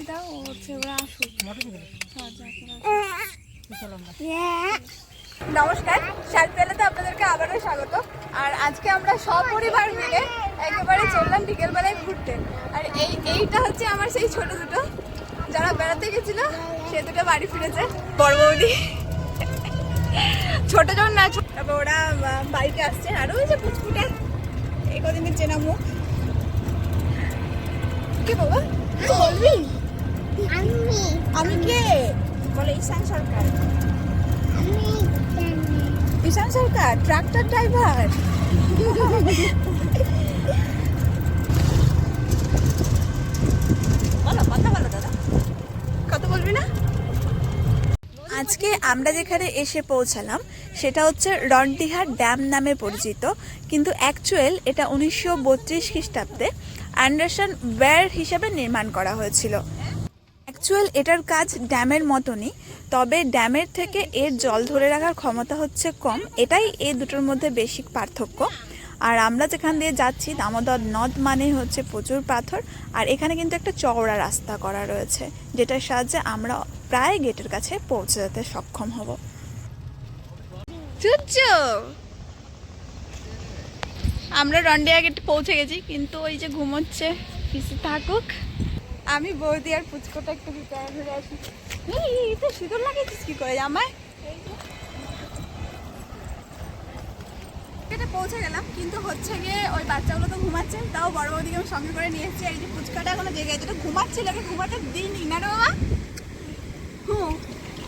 দাও হচ্ছে ওরা আসুক। নমস্কার, শালপেলাতে আপনাদেরকে আবারও স্বাগত। আর আজকে আমরা সপরিবার মিলে একেবারে চললাম বিকেলবেলায় ঘুরতে। আর এইটা হচ্ছে আমার সেই ছোট দুটো যারা বেড়াতে গেছিল, সে দুটো বাড়ি ফিরেছে। বড় বৌদি ছোট জন না, তারপর ওরা বাড়িতে আসছে। আর ওই যে পুচকুটা এই কদিনের চেনা মুখ। কে বাবা বলবি? আমি কে বলে? ঈশান সরকার। ঈশান সরকার ট্রাক্টর ড্রাইভার। বলো কথা বলো দাদা, কথা বলবি না? আজকে আমরা যেখানে এসে পৌঁছালাম সেটা হচ্ছে রন্টিহার ড্যাম নামে পরিচিত, কিন্তু অ্যাকচুয়াল এটা 1932 খ্রিস্টাব্দে অ্যান্ডারসন ওয়্যার হিসেবে নির্মাণ করা হয়েছিল। অ্যাকচুয়াল এটার কাজ ড্যামের মতনই, তবে ড্যামের থেকে এর জল ধরে রাখার ক্ষমতা হচ্ছে কম, এটাই এই দুটোর মধ্যে বেসিক পার্থক্য। আর আমরা যেখান দিয়ে যাচ্ছি দামোদর নদ মানে হচ্ছে প্রচুর পাথর, আর এখানে কিন্তু একটা চওড়া রাস্তা করা রয়েছে যেটার সাহায্যে আমরা প্রায় গেটের কাছে পৌঁছে যেতে সক্ষম হব। আমরা রন্ডিয়া গেটে পৌঁছে গেছি, কিন্তু ওই যে ঘুমোচ্ছে, পিসি থাকুক। আমি বৌদি আর পুচকোটা একটু ভিতরে ঘুরে আসি। তো সিঁদুর লাগিয়েছিস কি করে আমায়? পৌঁছে গেলাম, কিন্তু হচ্ছে গিয়ে ওই বাচ্চাগুলো তো ঘুমাচ্ছে, তাও বড় বৌদিকে আমি সঙ্গে করে নিয়ে এসেছি। আর এই যে পুচকাটা এখনো জেগে আছে, ঘুমাচ্ছিল, ঘুমাতে দিনই না রে বাবা।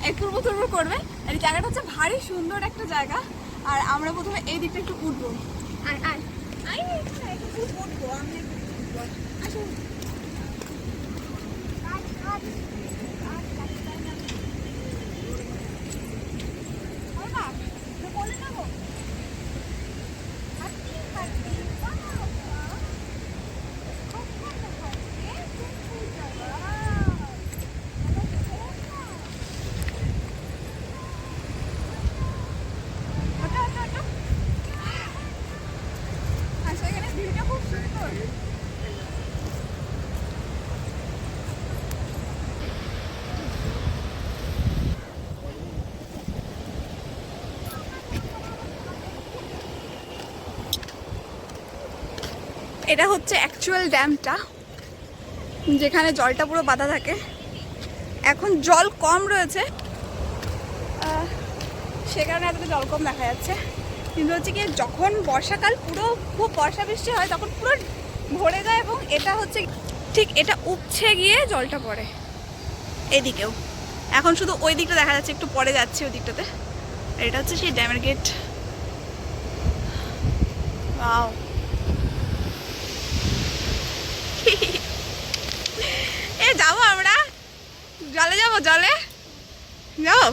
এই তুরবো তুরবো করবে। আর এই জায়গাটা হচ্ছে ভারী সুন্দর একটা জায়গা। আর আমরা প্রথমে এই দিকটা একটু উঠবো। উঠবো আমি, আসুন। এটা হচ্ছে অ্যাকচুয়াল ড্যামটা, যেখানে জলটা পুরো বাঁধা থাকে। এখন জল কম রয়েছে, সে কারণে এতটা জল কম দেখা যাচ্ছে। কিন্তু হচ্ছে কি, যখন বর্ষাকাল পুরো খুব বর্ষা বৃষ্টি হয় তখন পুরো ভরে যায়, এবং এটা হচ্ছে ঠিক এটা উপছে গিয়ে জলটা পড়ে এদিকেও। এখন শুধু ওই দিকটা দেখা যাচ্ছে, একটু পরে যাচ্ছে ওই দিকটাতে। আর এটা হচ্ছে সেই ড্যামের গেট। ওয়াও, এ যাবো আমরা জলে, যাবো জলে, যাও।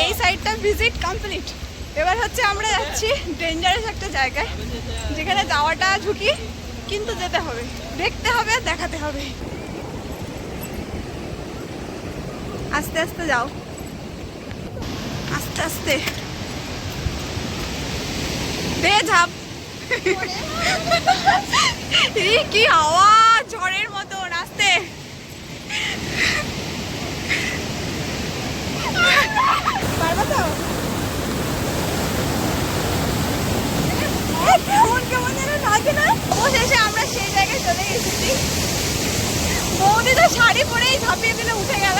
এই সাইডটা ভিজিট কমপ্লিট। এবার হচ্ছে আমরা যাচ্ছি ডেঞ্জারাস একটা জায়গায়, যেখানে যাওয়াটা ঝুঁকি, কিন্তু যেতে হবে, দেখতে হবে, দেখাতে হবে। আস্তে আস্তে যাও, আস্তে আস্তে বেঝাপ। কি হাওয়া, ঝড়ের মতন। আস্তে পারবা তো? কেমন যেন লাগে না? অবশেষে আমরা সেই জায়গায় চলে এসেছি। বৌদি তো শাড়ি পরেই ঝাঁপিয়ে দিলে উঠে গেল।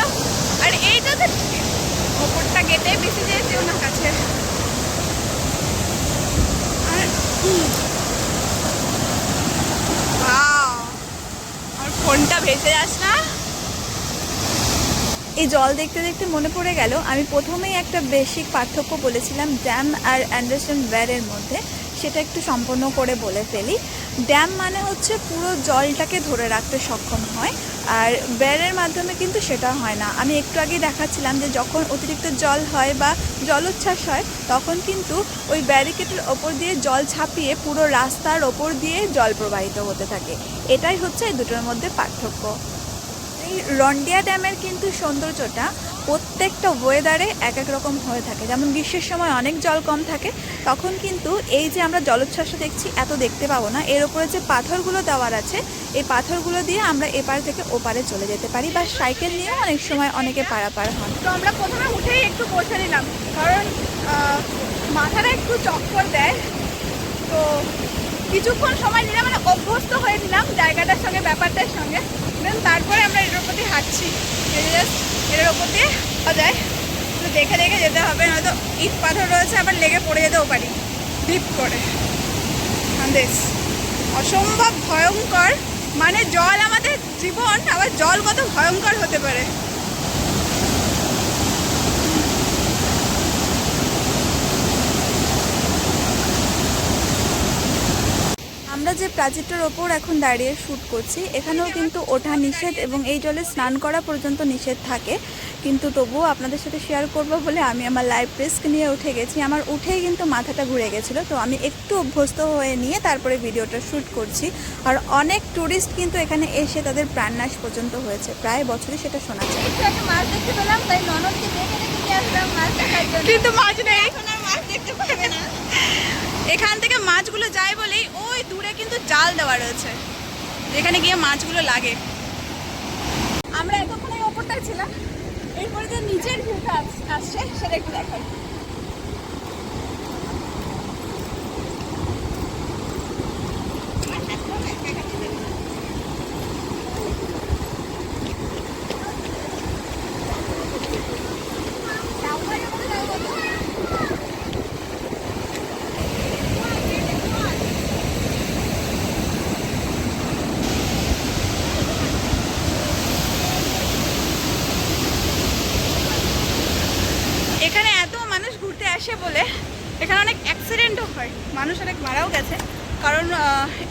আর এইটা তো ওপরটা গেটে বেশি যেয়েছে ওনার কাছে। আর ফোনটা ভেসে যাস না। এই জল দেখতে দেখতে মনে পড়ে গেল আমি প্রথমেই একটা বেসিক পার্থক্য বলেছিলাম ড্যাম আর অ্যান্ডারসন ওয়্যারের মধ্যে, সেটা একটু সম্পূর্ণ করে বলে ফেলি। ড্যাম মানে হচ্ছে পুরো জলটাকে ধরে রাখতে সক্ষম হয়, আর ওয়্যারের মাধ্যমে কিন্তু সেটা হয় না। আমি একটু আগেই দেখাচ্ছিলাম যে যখন অতিরিক্ত জল হয় বা জলোচ্ছ্বাস হয় তখন কিন্তু ওই ব্যারিকেডের ওপর দিয়ে জল ছাপিয়ে পুরো রাস্তার ওপর দিয়ে জল প্রবাহিত হতে থাকে। এটাই হচ্ছে এই দুটোর মধ্যে পার্থক্য। এই রন্ডিয়া ড্যামের কিন্তু সৌন্দর্যটা প্রত্যেকটা ওয়েদারে এক এক রকম হয়ে থাকে। যেমন গ্রীষ্মের সময় অনেক জল কম থাকে, তখন কিন্তু এই যে আমরা জলোচ্ছ্বাসটা দেখছি এত দেখতে পাবো না। এর ওপরে যে পাথরগুলো দেওয়ার আছে এই পাথরগুলো দিয়ে আমরা এপার থেকে ওপারে চলে যেতে পারি, বা সাইকেল নিয়েও অনেক সময় অনেকে পারাপার হন। তো আমরা প্রথমে উঠেই একটু বসে নিলাম, কারণ মাথাটা একটু চক্কর দেয়। তো কিছুক্ষণ সময় নিলাম, মানে অভ্যস্ত হয়ে নিলাম জায়গাটার সঙ্গে, ব্যাপারটার সঙ্গে। দেন তারপরে আমরা এটার ওপর দিয়ে হাঁটছি, এটার ওপর দিয়ে যায়। তো দেখে দেখে যেতে হবে, নয়তো ইট পাথর রয়েছে, আবার লেগে পড়ে যেতেও পারি ডিপ করে। বেশ অসম্ভব ভয়ঙ্কর, মানে জল আমাদের জীবন, আবার জল কত ভয়ঙ্কর হতে পারে। আমরা যে প্রাচীরটার ওপর এখন দাঁড়িয়ে শ্যুট করছি এখানেও কিন্তু ওঠা নিষেধ এবং এই জলে স্নান করা পর্যন্ত নিষেধ থাকে, কিন্তু তবুও আপনাদের সাথে শেয়ার করব বলে আমি আমার লাইফ রিস্ক নিয়ে উঠে গেছি। আমার উঠেই কিন্তু মাথাটা ঘুরে গেছিলো, তো আমি একটু অভ্যস্ত হয়ে নিয়ে তারপরে ভিডিওটা শ্যুট করছি। আর অনেক ট্যুরিস্ট কিন্তু এখানে এসে তাদের প্রাণনাশ পর্যন্ত হয়েছে, প্রায় বছরই সেটা শোনা যায়। মাছ দেখতে পেলাম, তাই ননদকে দেখে দেখে আসলাম মাছ দেখার জন্য, কিন্তু মাছ নেই, মাছ দেখতে পাবে না। এখান থেকে মাছগুলো যায় বলেই ওই দূরে কিন্তু জাল দেওয়া রয়েছে, যেখানে গিয়ে মাছগুলো লাগে। আমরা এতক্ষণ এই ওপরটায় ছিলাম, এরপরে যে নিচের ভিউটা আসছে সেটা একটু দেখাই। এখানে এত মানুষ ঘুরতে আসে বলে এখানে অনেক অ্যাক্সিডেন্টও হয়, মানুষ অনেক মারাও গেছে। কারণ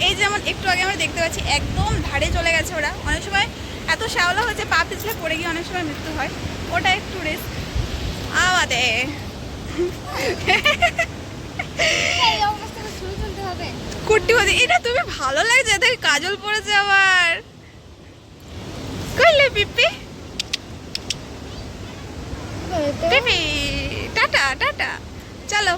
এই যেমন একটু আগে আমরা দেখতে পাচ্ছি একদম ধারে চলে গেছে ওরা, অনেক সময় এত শ্যাওলা হয়েছে পা পিছলে পড়ে গিয়ে অনেক সময় মৃত্যু হয়, ওটা একটু রিস্ক আমাদের। কুর্তি বদি এটা তুমি ভালো লাগছে, দেখ কাজল পড়েছে আবার, কইলে পিপি পিপি টাটা টাটা, চলো।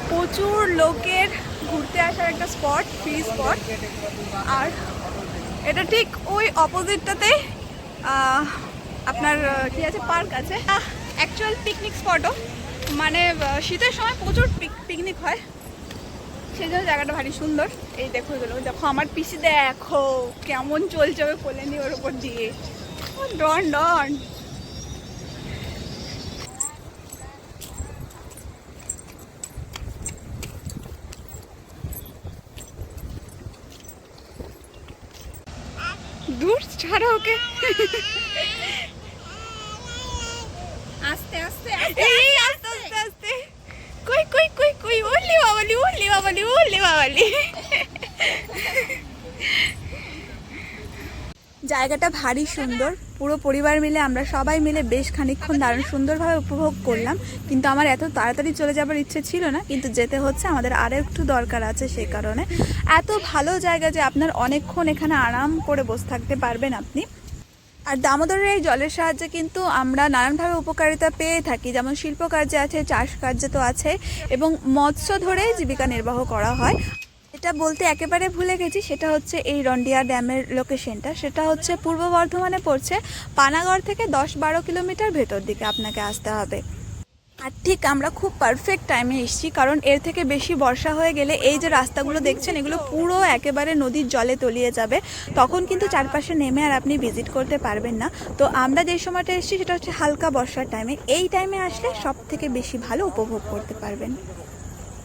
প্রচুর লোকের ঘুরতে আসার একটা স্পট, ফ্রি স্পট। আর এটা ঠিক ওই অপোজিটটাতে আপনার কি আছে, পার্ক আছে, অ্যাকচুয়াল পিকনিক স্পটও। মানে শীতের সময় প্রচুর পিকনিক হয়, সেই জন্য জায়গাটা ভারী সুন্দর। এই দেখো এগুলো, দেখো আমার পিসি দেখো কেমন চলছে, ওই কোলে নিয়ে ওর উপর দিয়ে ডন ডন। দূর ছাড়া ওকে, আস্তে আস্তে এই আস্তে আস্তে আস্তে, কই কই কই কই, ওলি বাবালি ওলি বাবালি ওলি বাবালি। জায়গাটা ভারী সুন্দর, পুরো পরিবার মিলে আমরা সবাই মিলে বেশ খানিকক্ষণ দারুণ সুন্দরভাবে উপভোগ করলাম। কিন্তু আমার এত তাড়াতাড়ি চলে যাবার ইচ্ছে ছিল না, কিন্তু যেতে হচ্ছে, আমাদের আরও একটু দরকার আছে, সেই কারণে। এত ভালো জায়গা যে আপনার অনেকক্ষণ এখানে আরাম করে বসে থাকতে পারবেন আপনি। আর দামোদরের এই জলের সাহায্যে কিন্তু আমরা নানানভাবে উপকারিতা পেয়ে থাকি, যেমন শিল্প কার্যে আছে, চাষ কার্যে তো আছে, এবং মৎস্য ধরে জীবিকা নির্বাহ করা হয়। এটা বলতে একেবারে ভুলে গেছি, সেটা হচ্ছে এই রন্ডিয়া ড্যামের লোকেশনটা, সেটা হচ্ছে পূর্ব বর্ধমানে পড়ছে, পানাগড় থেকে 10-12 কিলোমিটার ভেতর দিকে আপনাকে আসতে হবে। আর ঠিক আমরা খুব পারফেক্ট টাইমে এসেছি, কারণ এর থেকে বেশি বর্ষা হয়ে গেলে এই যে রাস্তাগুলো দেখছেন এগুলো পুরো একেবারে নদীর জলে তলিয়ে যাবে, তখন কিন্তু চারপাশে নেমে আর আপনি ভিজিট করতে পারবেন না। তো আমরা যে সময়টা এসেছি সেটা হচ্ছে হালকা বর্ষার টাইমে, এই টাইমে আসলে সব থেকে বেশি ভালো উপভোগ করতে পারবেন।